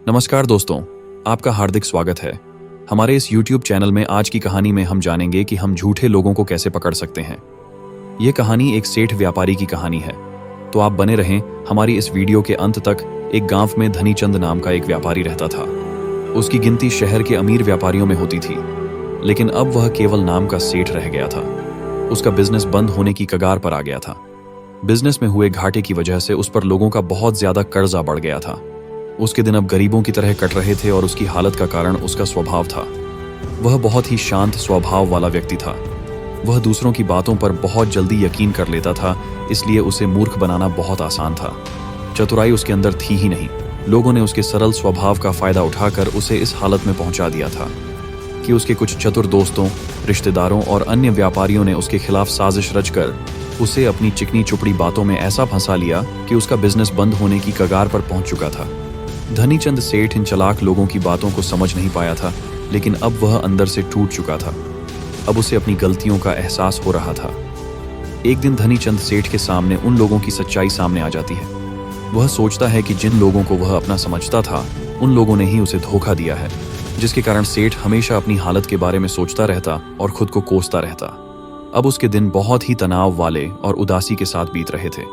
नमस्कार दोस्तों, आपका हार्दिक स्वागत है। हमारे इस YouTube चैनल में आज की कहानी में हम जानेंगे कि हम झूठे लोगों को कैसे पकड़ सकते हैं। ये कहानी एक सेठ व्यापारी की कहानी है, तो आप बने रहें हमारी इस वीडियो के अंत तक। एक गांव में धनीचंद नाम का एक व्यापारी रहता था। उसकी गिनती शहर के अमीर व्यापारियों में होती थी, लेकिन अब वह केवल नाम का सेठ रह गया था। उसका बिजनेस बंद होने की कगार पर आ गया था। बिजनेस में हुए घाटे की वजह से उस पर लोगों का बहुत ज्यादा कर्जा बढ़ गया था। उसके दिन अब गरीबों की तरह कट रहे थे और उसकी हालत का कारण उसका स्वभाव था। वह बहुत ही शांत स्वभाव वाला व्यक्ति था। वह दूसरों की बातों पर बहुत जल्दी यकीन कर लेता था, इसलिए उसे मूर्ख बनाना बहुत आसान था। चतुराई उसके अंदर थी ही नहीं। लोगों ने उसके सरल स्वभाव का फायदा उठाकर उसे इस हालत में पहुंचा दिया था कि उसके कुछ चतुर दोस्तों, रिश्तेदारों और अन्य व्यापारियों ने उसके खिलाफ साजिश रचकर उसे अपनी चिकनी चुपड़ी बातों में ऐसा फंसा लिया कि उसका बिजनेस बंद होने की कगार पर पहुंच चुका था। धनीचंद सेठ इन चालाक लोगों की बातों को समझ नहीं पाया था, लेकिन अब वह अंदर से टूट चुका था। अब उसे अपनी गलतियों का एहसास हो रहा था। एक दिन धनीचंद सेठ के सामने उन लोगों की सच्चाई सामने आ जाती है। वह सोचता है कि जिन लोगों को वह अपना समझता था, उन लोगों ने ही उसे धोखा दिया है, जिसके कारण सेठ हमेशा अपनी हालत के बारे में सोचता रहता और खुद को कोसता रहता। अब उसके दिन बहुत ही तनाव वाले और उदासी के साथ बीत रहे थे।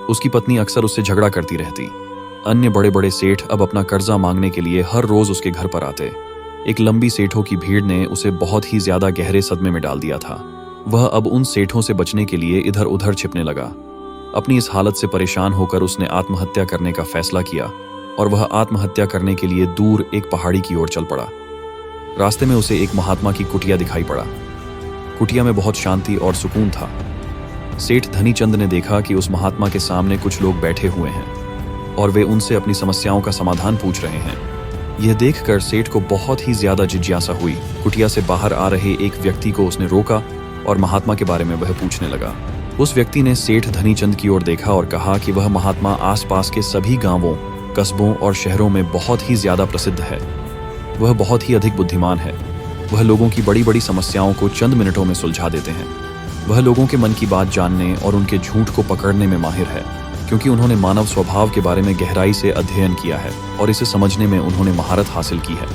उसकी पत्नी अक्सर उससे झगड़ा करती रहती। अन्य बड़े बड़े सेठ अब अपना कर्जा मांगने के लिए हर रोज उसके घर पर आते। एक लंबी सेठों की भीड़ ने उसे बहुत ही ज्यादा गहरे सदमे में डाल दिया था। वह अब उन सेठों से बचने के लिए इधर उधर छिपने लगा। अपनी इस हालत से परेशान होकर उसने आत्महत्या करने का फैसला किया और वह आत्महत्या करने के लिए दूर एक पहाड़ी की ओर चल पड़ा। रास्ते में उसे एक महात्मा की कुटिया दिखाई पड़ा। कुटिया में बहुत शांति और सुकून था। सेठ धनीचंद ने देखा कि उस महात्मा के सामने कुछ लोग बैठे हुए हैं और वे उनसे अपनी समस्याओं का समाधान पूछ रहे हैं। यह देखकर सेठ को बहुत ही ज्यादा जिज्ञासा हुई। कुटिया से बाहर आ रहे एक व्यक्ति को उसने रोका और महात्मा के बारे में वह पूछने लगा। उस व्यक्ति ने सेठ धनीचंद की ओर देखा और कहा कि वह महात्मा आसपास के सभी गांवों, कस्बों और शहरों में बहुत ही ज्यादा प्रसिद्ध है। वह बहुत ही अधिक बुद्धिमान है। वह लोगों की बड़ी बड़ी समस्याओं को चंद मिनटों में सुलझा देते हैं। वह लोगों के मन की बात जानने और उनके झूठ को पकड़ने में माहिर है, क्योंकि उन्होंने मानव स्वभाव के बारे में गहराई से अध्ययन किया है और इसे समझने में उन्होंने महारत हासिल की है।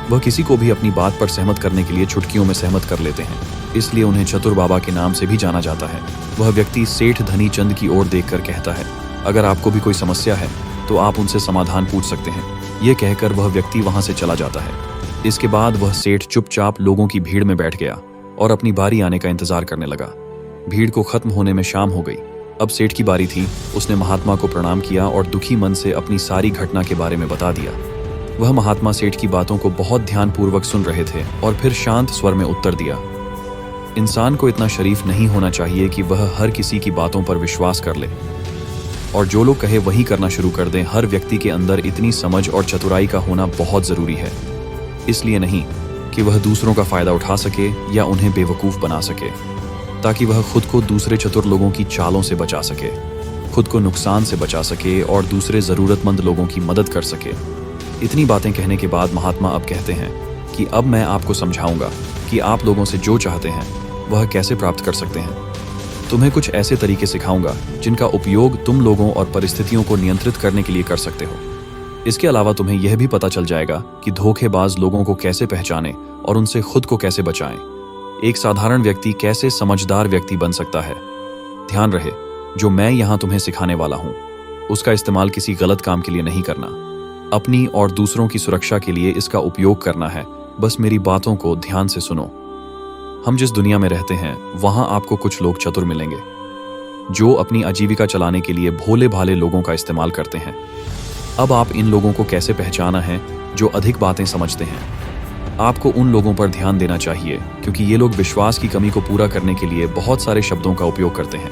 वह किसी को भी अपनी बात पर सहमत करने के लिए चुटकियों में सहमत कर लेते हैं, इसलिए उन्हें चतुर बाबा के नाम से भी जाना जाता है। वह व्यक्ति सेठ धनीचंद की ओर देखकर कहता है, अगर आपको भी कोई समस्या है तो आप उनसे समाधान पूछ सकते हैं। ये कहकर वह व्यक्ति वहां से चला जाता है। इसके बाद वह सेठ चुपचाप लोगों की भीड़ में बैठ गया और अपनी बारी आने का इंतजार करने लगा। भीड़ को खत्म होने में शाम हो गई। अब सेठ की बारी थी। उसने महात्मा को प्रणाम किया और दुखी मन से अपनी सारी घटना के बारे में बता दिया। वह महात्मा सेठ की बातों को बहुत ध्यानपूर्वक सुन रहे थे और फिर शांत स्वर में उत्तर दिया, इंसान को इतना शरीफ नहीं होना चाहिए कि वह हर किसी की बातों पर विश्वास कर ले और जो लोग कहे वही करना शुरू कर दें। हर व्यक्ति के अंदर इतनी समझ और चतुराई का होना बहुत जरूरी है, इसलिए नहीं कि वह दूसरों का फायदा उठा सके या उन्हें बेवकूफ बना सके, ताकि वह खुद को दूसरे चतुर लोगों की चालों से बचा सके, खुद को नुकसान से बचा सके और दूसरे जरूरतमंद लोगों की मदद कर सके। इतनी बातें कहने के बाद महात्मा अब कहते हैं कि अब मैं आपको समझाऊंगा कि आप लोगों से जो चाहते हैं वह कैसे प्राप्त कर सकते हैं। तुम्हें कुछ ऐसे तरीके सिखाऊंगा जिनका उपयोग तुम लोगों और परिस्थितियों को नियंत्रित करने के लिए कर सकते हो। इसके अलावा तुम्हें यह भी पता चल जाएगा कि धोखेबाज लोगों को कैसे पहचाने और उनसे खुद को कैसे बचाएं। एक साधारण व्यक्ति कैसे समझदार व्यक्ति बन सकता है। ध्यान रहे, जो मैं यहाँ तुम्हें सिखाने वाला हूँ उसका इस्तेमाल किसी गलत काम के लिए नहीं करना। अपनी और दूसरों की सुरक्षा के लिए इसका उपयोग करना है। बस मेरी बातों को ध्यान से सुनो। हम जिस दुनिया में रहते हैं वहां आपको कुछ लोग चतुर मिलेंगे जो अपनी आजीविका चलाने के लिए भोले भाले लोगों का इस्तेमाल करते हैं। अब आप इन लोगों को कैसे पहचाना है जो अधिक बातें समझते हैं। आपको उन लोगों पर ध्यान देना चाहिए, क्योंकि ये लोग विश्वास की कमी को पूरा करने के लिए बहुत सारे शब्दों का उपयोग करते हैं।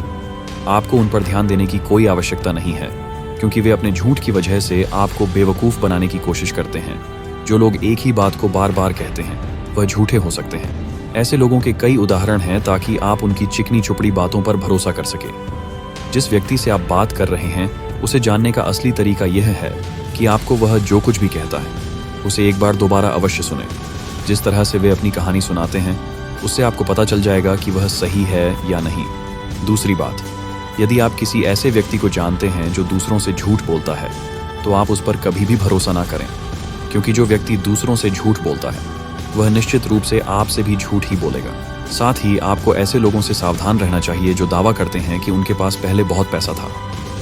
आपको उन पर ध्यान देने की कोई आवश्यकता नहीं है, क्योंकि वे अपने झूठ की वजह से आपको बेवकूफ बनाने की कोशिश करते हैं। जो लोग एक ही बात को बार बार कहते हैं वह झूठे हो सकते हैं। ऐसे लोगों के कई उदाहरण हैं, ताकि आप उनकी चिकनी चुपड़ी बातों पर भरोसा कर सके। जिस व्यक्ति से आप बात कर रहे हैं उसे जानने का असली तरीका यह है कि आपको वह जो कुछ भी कहता है उसे एक बार दोबारा अवश्य सुने। जिस तरह से वे अपनी कहानी सुनाते हैं उससे आपको पता चल जाएगा कि वह सही है या नहीं। दूसरी बात, यदि आप किसी ऐसे व्यक्ति को जानते हैं जो दूसरों से झूठ बोलता है तो आप उस पर कभी भी भरोसा ना करें। क्योंकि जो व्यक्ति दूसरों से झूठ बोलता है वह निश्चित रूप से आपसे भी झूठ ही बोलेगा। साथ ही आपको ऐसे लोगों से सावधान रहना चाहिए जो दावा करते हैं कि उनके पास पहले बहुत पैसा था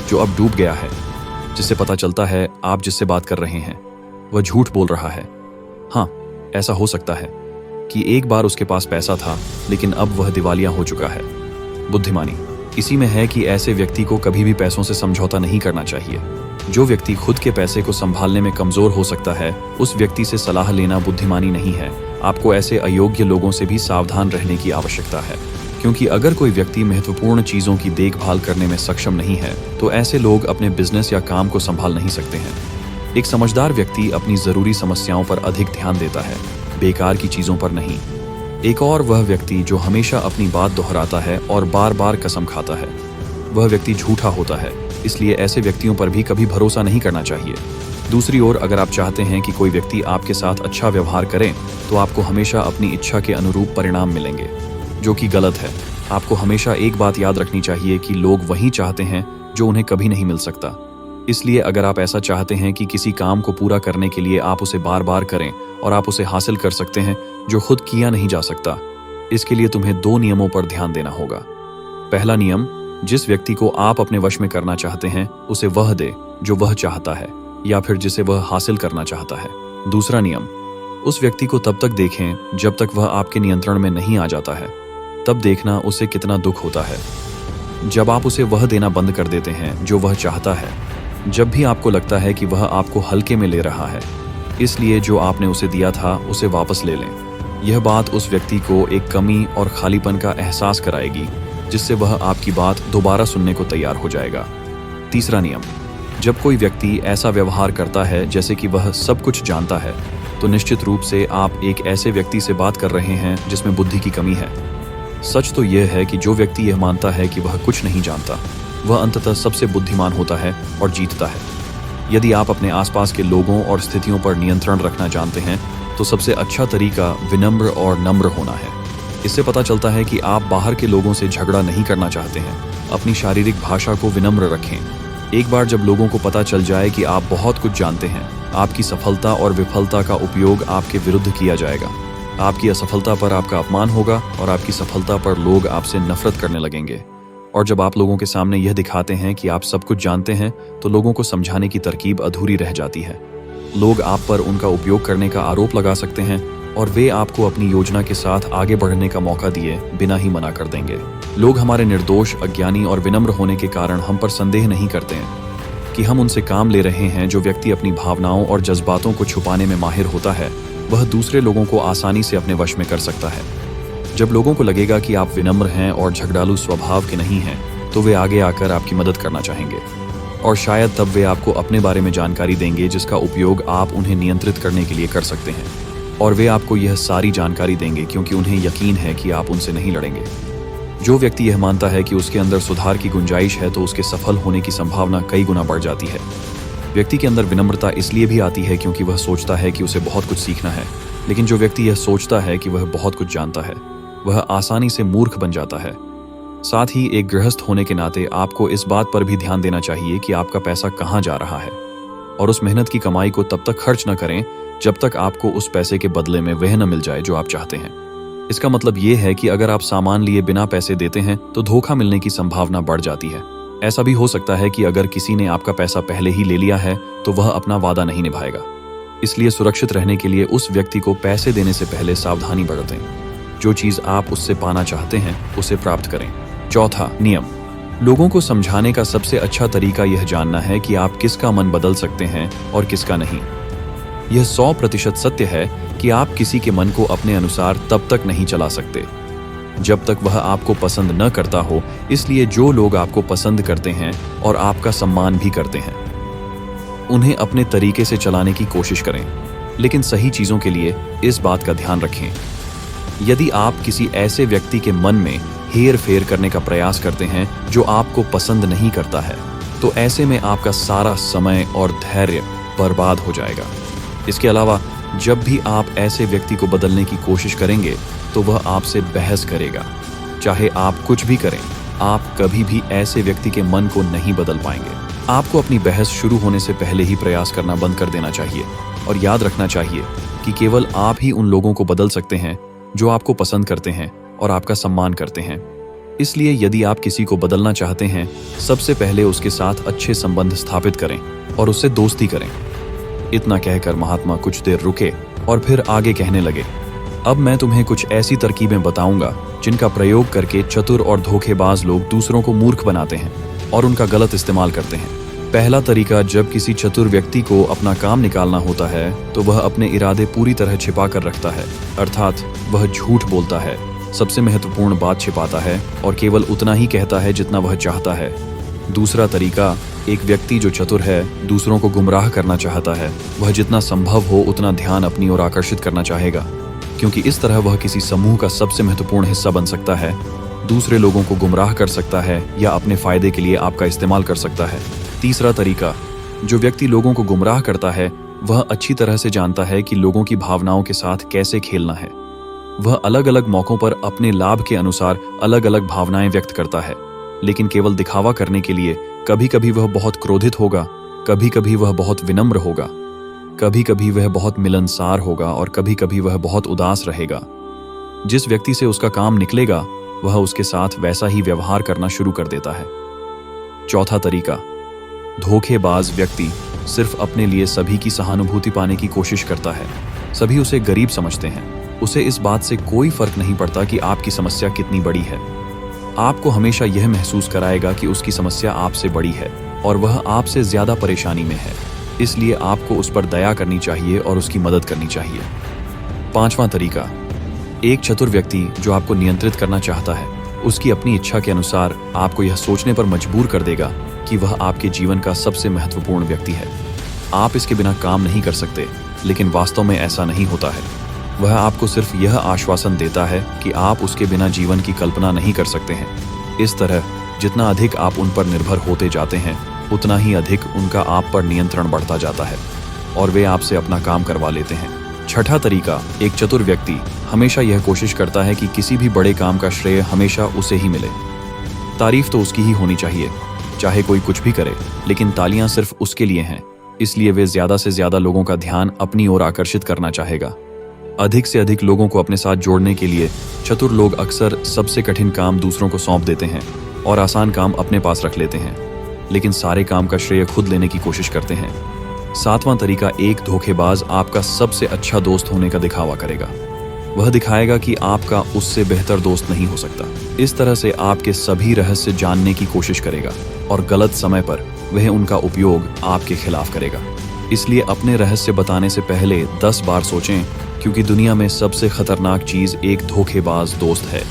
जो अब डूब गया है, जिससे पता चलता है आप जिससे बात कर रहे हैं वह झूठ बोल रहा है। हाँ, ऐसा हो सकता है कि एक बार उसके पास पैसा था लेकिन अब वह दिवालिया हो चुका है। बुद्धिमानी इसी में है कि ऐसे व्यक्ति को कभी भी पैसों से समझौता नहीं करना चाहिए। जो व्यक्ति खुद के पैसे को संभालने में कमजोर हो सकता है उस व्यक्ति से सलाह लेना बुद्धिमानी नहीं है। आपको ऐसे अयोग्य लोगों से भी सावधान रहने की आवश्यकता है, क्योंकि अगर कोई व्यक्ति महत्वपूर्ण चीजों की देखभाल करने में सक्षम नहीं है तो ऐसे लोग अपने बिजनेस या काम को संभाल नहीं सकते हैं। एक समझदार व्यक्ति अपनी जरूरी समस्याओं पर अधिक ध्यान देता है, बेकार की चीजों पर नहीं। एक और वह व्यक्ति जो हमेशा अपनी बात दोहराता है और बार बार कसम खाता है, वह व्यक्ति झूठा होता है। इसलिए ऐसे व्यक्तियों पर भी कभी भरोसा नहीं करना चाहिए। दूसरी ओर अगर आप चाहते हैं कि कोई व्यक्ति आपके साथ अच्छा व्यवहार करे तो आपको हमेशा अपनी इच्छा के अनुरूप परिणाम मिलेंगे, जो कि गलत है। आपको हमेशा एक बात याद रखनी चाहिए कि लोग वही चाहते हैं जो उन्हें कभी नहीं मिल सकता। इसलिए अगर आप ऐसा चाहते हैं कि किसी काम को पूरा करने के लिए आप उसे बार बार करें और आप उसे हासिल कर सकते हैं जो खुद किया नहीं जा सकता, इसके लिए तुम्हें 2 नियमों पर ध्यान देना होगा। पहला नियम, जिस व्यक्ति को आप अपने वश में करना चाहते हैं उसे वह दे जो वह चाहता है या फिर जिसे वह हासिल करना चाहता है। दूसरा नियम, उस व्यक्ति को तब तक देखें जब तक वह आपके नियंत्रण में नहीं आ जाता है। तब देखना उसे कितना दुख होता है जब आप उसे वह देना बंद कर देते हैं जो वह चाहता है, जब भी आपको लगता है कि वह आपको हल्के में ले रहा है। इसलिए जो आपने उसे दिया था उसे वापस ले लें। यह बात उस व्यक्ति को एक कमी और खालीपन का एहसास कराएगी, जिससे वह आपकी बात दोबारा सुनने को तैयार हो जाएगा। तीसरा नियम, जब कोई व्यक्ति ऐसा व्यवहार करता है जैसे कि वह सब कुछ जानता है तो निश्चित रूप से आप एक ऐसे व्यक्ति से बात कर रहे हैं जिसमें बुद्धि की कमी है। सच तो यह है कि जो व्यक्ति यह मानता है कि वह कुछ नहीं जानता वह अंततः सबसे बुद्धिमान होता है और जीतता है। यदि आप अपने आसपास के लोगों और स्थितियों पर नियंत्रण रखना जानते हैं तो सबसे अच्छा तरीका विनम्र और नम्र होना है। इससे पता चलता है कि आप बाहर के लोगों से झगड़ा नहीं करना चाहते हैं। अपनी शारीरिक भाषा को विनम्र रखें। एक बार जब लोगों को पता चल जाए कि आप बहुत कुछ जानते हैं, आपकी सफलता और विफलता का उपयोग आपके विरुद्ध किया जाएगा। आपकी असफलता पर आपका अपमान होगा और आपकी सफलता पर लोग आपसे नफरत करने लगेंगे। और जब आप लोगों के सामने यह दिखाते हैं कि आप सब कुछ जानते हैं तो लोगों को समझाने की तरकीब अधूरी रह जाती है। लोग आप पर उनका उपयोग करने का आरोप लगा सकते हैं और वे आपको अपनी योजना के साथ आगे बढ़ने का मौका दिए बिना ही मना कर देंगे। लोग हमारे निर्दोष, अज्ञानी और विनम्र होने के कारण हम पर संदेह नहीं करते हैं कि हम उनसे काम ले रहे हैं। जो व्यक्ति अपनी भावनाओं और जज्बातों को छुपाने में माहिर होता है वह दूसरे लोगों को आसानी से अपने वश में कर सकता है। जब लोगों को लगेगा कि आप विनम्र हैं और झगड़ालू स्वभाव के नहीं हैं तो वे आगे आकर आपकी मदद करना चाहेंगे और शायद तब वे आपको अपने बारे में जानकारी देंगे जिसका उपयोग आप उन्हें नियंत्रित करने के लिए कर सकते हैं। और वे आपको यह सारी जानकारी देंगे क्योंकि उन्हें यकीन है कि आप उनसे नहीं लड़ेंगे। जो व्यक्ति यह मानता है कि उसके अंदर सुधार की गुंजाइश है तो उसके सफल होने की संभावना कई गुना बढ़ जाती है। व्यक्ति के अंदर विनम्रता इसलिए भी आती है क्योंकि वह सोचता है कि उसे बहुत कुछ सीखना है, लेकिन जो व्यक्ति यह सोचता है कि वह बहुत कुछ जानता है वह आसानी से मूर्ख बन जाता है। साथ ही एक गृहस्थ होने के नाते आपको इस बात पर भी ध्यान देना चाहिए कि आपका पैसा कहाँ जा रहा है और उस मेहनत की कमाई को तब तक खर्च न करें जब तक आपको उस पैसे के बदले में वह न मिल जाए जो आप चाहते हैं। इसका मतलब ये है कि अगर आप सामान लिए बिना पैसे देते हैं तो धोखा मिलने की संभावना बढ़ जाती है। ऐसा भी हो सकता है कि अगर किसी ने आपका पैसा पहले ही ले लिया है तो वह अपना वादा नहीं निभाएगा। इसलिए सुरक्षित रहने के लिए उस व्यक्ति को पैसे देने से पहले सावधानी बरतें। जो चीज आप उससे पाना चाहते हैं उसे प्राप्त करें। चौथा नियम, लोगों को समझाने का सबसे अच्छा तरीका यह जानना है कि आप किसका मन बदल सकते हैं और किसका नहीं। यह 100% सत्य है कि आप किसी के मन को अपने अनुसार तब तक नहीं चला सकते जब तक वह आपको पसंद न करता हो। इसलिए जो लोग आपको पसंद करते हैं और आपका सम्मान भी करते हैं उन्हें अपने तरीके से चलाने की कोशिश करें, लेकिन सही चीजों के लिए इस बात का ध्यान रखें। यदि आप किसी ऐसे व्यक्ति के मन में हेर फेर करने का प्रयास करते हैं जो आपको पसंद नहीं करता है तो ऐसे में आपका सारा समय और धैर्य बर्बाद हो जाएगा। इसके अलावा जब भी आप ऐसे व्यक्ति को बदलने की कोशिश करेंगे तो वह आपसे बहस करेगा। चाहे आप कुछ भी करें, आप कभी भी ऐसे व्यक्ति के मन को नहीं बदल पाएंगे। आपको अपनी बहस शुरू होने से पहले ही प्रयास करना बंद कर देना चाहिए। और याद रखना चाहिए कि केवल आप ही उन लोगों को बदल सकते हैं जो आपको पसंद करते हैं और आपका सम्मान करते हैं। इसलिए यदि आप किसी को बदलना चाहते हैं, सबसे पहले उसके साथ अच्छे संबंध स्थापित करें और उससे दोस्ती करें। इतना कहकर महात्मा कुछ देर रुके और फिर आगे कहने लगे, अब मैं तुम्हें कुछ ऐसी तरकीबें बताऊंगा जिनका प्रयोग करके चतुर और धोखेबाज लोग दूसरों को मूर्ख बनाते हैं और उनका गलत इस्तेमाल करते हैं। पहला तरीका, जब किसी चतुर व्यक्ति को अपना काम निकालना होता है तो वह अपने इरादे पूरी तरह छिपा कर रखता है, अर्थात वह झूठ बोलता है, सबसे महत्वपूर्ण बात छिपाता है और केवल उतना ही कहता है जितना वह चाहता है। दूसरा तरीका, एक व्यक्ति जो चतुर है, दूसरों को गुमराह करना चाहता है, वह जितना संभव हो उतना ध्यान अपनी ओर आकर्षित करना चाहेगा, क्योंकि इस तरह वह किसी समूह का सबसे महत्वपूर्ण हिस्सा बन सकता है, दूसरे लोगों को गुमराह कर सकता है या अपने फायदे के लिए आपका इस्तेमाल कर सकता है। तीसरा तरीका, जो व्यक्ति लोगों को गुमराह करता है वह अच्छी तरह से जानता है कि लोगों की भावनाओं के साथ कैसे खेलना है। वह अलग अलग मौकों पर अपने लाभ के अनुसार अलग अलग भावनाएं व्यक्त करता है, लेकिन केवल दिखावा करने के लिए। कभी कभी वह बहुत क्रोधित होगा, कभी कभी वह बहुत विनम्र होगा, कभी कभी वह बहुत मिलनसार होगा और कभी कभी वह बहुत उदास रहेगा। जिस व्यक्ति से उसका काम निकलेगा वह उसके साथ वैसा ही व्यवहार करना शुरू कर देता है। चौथा तरीका, धोखेबाज व्यक्ति सिर्फ अपने लिए सभी की सहानुभूति पाने की कोशिश करता है। सभी उसे गरीब समझते हैं। उसे इस बात से कोई फर्क नहीं पड़ता कि आपकी समस्या कितनी बड़ी है। आपको हमेशा यह महसूस कराएगा कि उसकी समस्या आपसे बड़ी है और वह आपसे ज्यादा परेशानी में है, इसलिए आपको उस पर दया करनी चाहिए और उसकी मदद करनी चाहिए। पांचवा तरीका, एक चतुर व्यक्ति जो आपको नियंत्रित करना चाहता है, उसकी अपनी इच्छा के अनुसार आपको यह सोचने पर मजबूर कर देगा कि वह आपके जीवन का सबसे महत्वपूर्ण व्यक्ति है। आप इसके बिना काम नहीं कर सकते, लेकिन वास्तव में ऐसा नहीं होता है। वह आपको सिर्फ यह आश्वासन देता है कि आप उसके बिना जीवन की कल्पना नहीं कर सकते हैं। इस तरह जितना अधिक आप उन पर निर्भर होते जाते हैं, उतना ही अधिक उनका आप पर नियंत्रण बढ़ता जाता है और वे आपसे अपना काम करवा लेते हैं। छठा तरीका, एक चतुर व्यक्ति हमेशा यह कोशिश करता है कि किसी भी बड़े काम का श्रेय हमेशा उसे ही मिले। तारीफ तो उसकी ही होनी चाहिए, चाहे कोई कुछ भी करे, लेकिन तालियां सिर्फ उसके लिए हैं। इसलिए वे ज्यादा से ज्यादा लोगों का ध्यान अपनी ओर आकर्षित करना चाहेगा। अधिक से अधिक लोगों को अपने साथ जोड़ने के लिए चतुर लोग अक्सर सबसे कठिन काम दूसरों को सौंप देते हैं और आसान काम अपने पास रख लेते हैं, लेकिन सारे काम का श्रेय खुद लेने की कोशिश करते हैं। सातवां तरीका, एक धोखेबाज आपका सबसे अच्छा दोस्त होने का दिखावा करेगा। वह दिखाएगा कि आपका उससे बेहतर दोस्त नहीं हो सकता। इस तरह से आपके सभी रहस्य जानने की कोशिश करेगा और गलत समय पर वह उनका उपयोग आपके खिलाफ करेगा। इसलिए अपने रहस्य बताने से पहले 10 बार सोचें, क्योंकि दुनिया में सबसे खतरनाक चीज एक धोखेबाज दोस्त है।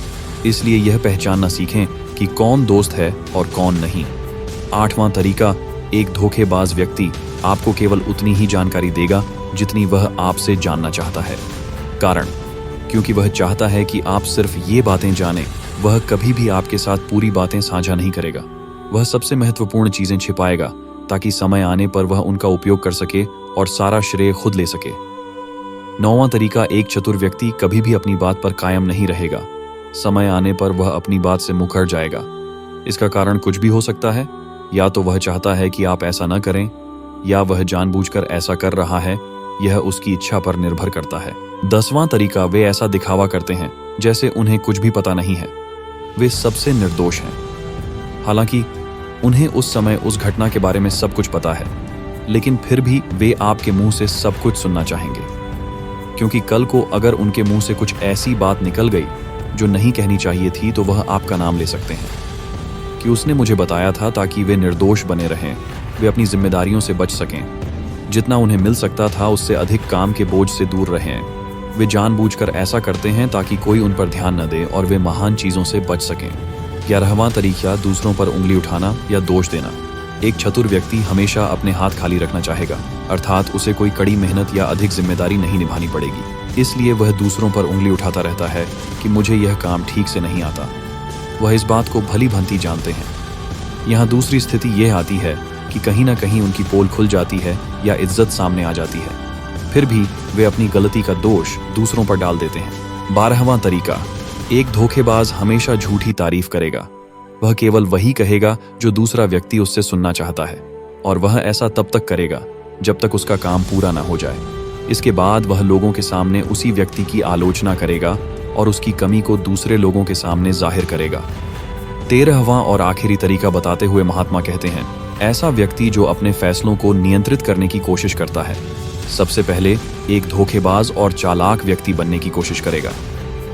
इसलिए यह पहचानना सीखें कि कौन दोस्त है और कौन नहीं। आठवां तरीका, एक धोखेबाज व्यक्ति आपको केवल उतनी ही जानकारी देगा जितनी वह आपसे जानना चाहता है। कारण, क्योंकि वह चाहता है कि आप सिर्फ ये बातें जानें। वह कभी भी आपके साथ पूरी बातें साझा नहीं करेगा। वह सबसे महत्वपूर्ण चीजें छिपाएगा ताकि समय आने पर वह उनका उपयोग कर सके और सारा श्रेय खुद ले सके। नौवां तरीका, एक चतुर व्यक्ति कभी भी अपनी बात पर कायम नहीं रहेगा। समय आने पर वह अपनी बात से मुकर जाएगा। इसका कारण कुछ भी हो सकता है। या तो वह चाहता है कि आप ऐसा न करें, या वह जानबूझकर ऐसा कर रहा है। यह उसकी इच्छा पर निर्भर करता है। 10वां तरीका, वे ऐसा दिखावा करते हैं जैसे उन्हें कुछ भी पता नहीं है। वे सबसे निर्दोष हैं, हालांकि उन्हें उस समय उस घटना के बारे में सब कुछ पता है, लेकिन फिर भी वे आपके मुंह से सब कुछ सुनना चाहेंगे, क्योंकि कल को अगर उनके मुंह से कुछ ऐसी बात निकल गई जो नहीं कहनी चाहिए थी, तो वह आपका नाम ले सकते हैं कि उसने मुझे बताया था, ताकि वे निर्दोष बने रहें, वे अपनी जिम्मेदारियों से बच सकें। जितना उन्हें मिल सकता था उससे अधिक काम के बोझ से दूर रहें। वे जानबूझकर ऐसा करते हैं ताकि कोई उन पर ध्यान न दे और वे महान चीजों से बच सकें। 11वां तरीका, दूसरों पर उंगली उठाना या दोष देना। एक चतुर व्यक्ति हमेशा अपने हाथ खाली रखना चाहेगा, अर्थात उसे कोई कड़ी मेहनत या अधिक जिम्मेदारी नहीं निभानी पड़ेगी। इसलिए वह दूसरों पर उंगली उठाता रहता है कि मुझे यह काम ठीक से नहीं आता। वह इस बात को भली भांति जानते हैं। यहाँ दूसरी स्थिति यह आती है कि कहीं ना कहीं उनकी पोल खुल जाती है या इज्जत सामने आ जाती है, फिर भी वे अपनी गलती का दोष दूसरों पर डाल देते हैं। 12वां तरीका, एक धोखेबाज हमेशा झूठी तारीफ करेगा। वह केवल वही कहेगा जो दूसरा व्यक्ति उससे सुनना चाहता है, और वह ऐसा तब तक करेगा जब तक उसका काम पूरा ना हो जाए। इसके बाद वह लोगों के सामने उसी व्यक्ति की आलोचना करेगा और उसकी कमी को दूसरे लोगों के सामने जाहिर करेगा। 13वां और आखिरी तरीका बताते हुए महात्मा कहते हैं, ऐसा व्यक्ति जो अपने फैसलों को नियंत्रित करने की कोशिश करता है, सबसे पहले एक धोखेबाज और चालाक व्यक्ति बनने की कोशिश करेगा,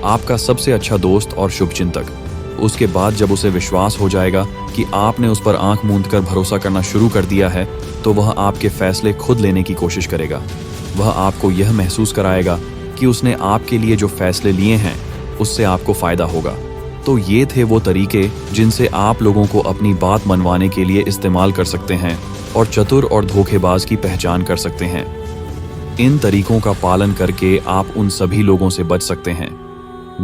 आपका सबसे अच्छा दोस्त और शुभचिंतक। उसके बाद जब उसे विश्वास हो जाएगा कि आपने उस पर आंख मूंदकर भरोसा करना शुरू कर दिया है, तो वह आपके फैसले खुद लेने की कोशिश करेगा। वह आपको यह महसूस कराएगा कि उसने आपके लिए जो फैसले लिए हैं उससे आपको फायदा होगा। तो ये थे वो तरीके जिनसे आप लोगों को अपनी बात मनवाने के लिए इस्तेमाल कर सकते हैं और चतुर और धोखेबाज की पहचान कर सकते हैं। इन तरीकों का पालन करके आप उन सभी लोगों से बच सकते हैं।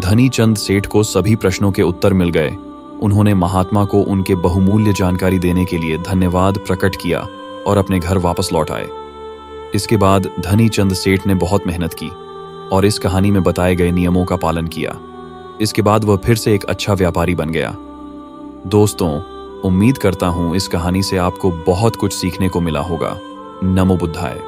धनी चंद सेठ को सभी प्रश्नों के उत्तर मिल गए। उन्होंने महात्मा को उनके बहुमूल्य जानकारी देने के लिए धन्यवाद प्रकट किया और अपने घर वापस लौट आए। इसके बाद धनी चंद सेठ ने बहुत मेहनत की और इस कहानी में बताए गए नियमों का पालन किया। इसके बाद वह फिर से एक अच्छा व्यापारी बन गया। दोस्तों, उम्मीद करता हूं इस कहानी से आपको बहुत कुछ सीखने को मिला होगा। नमो बुद्धाय।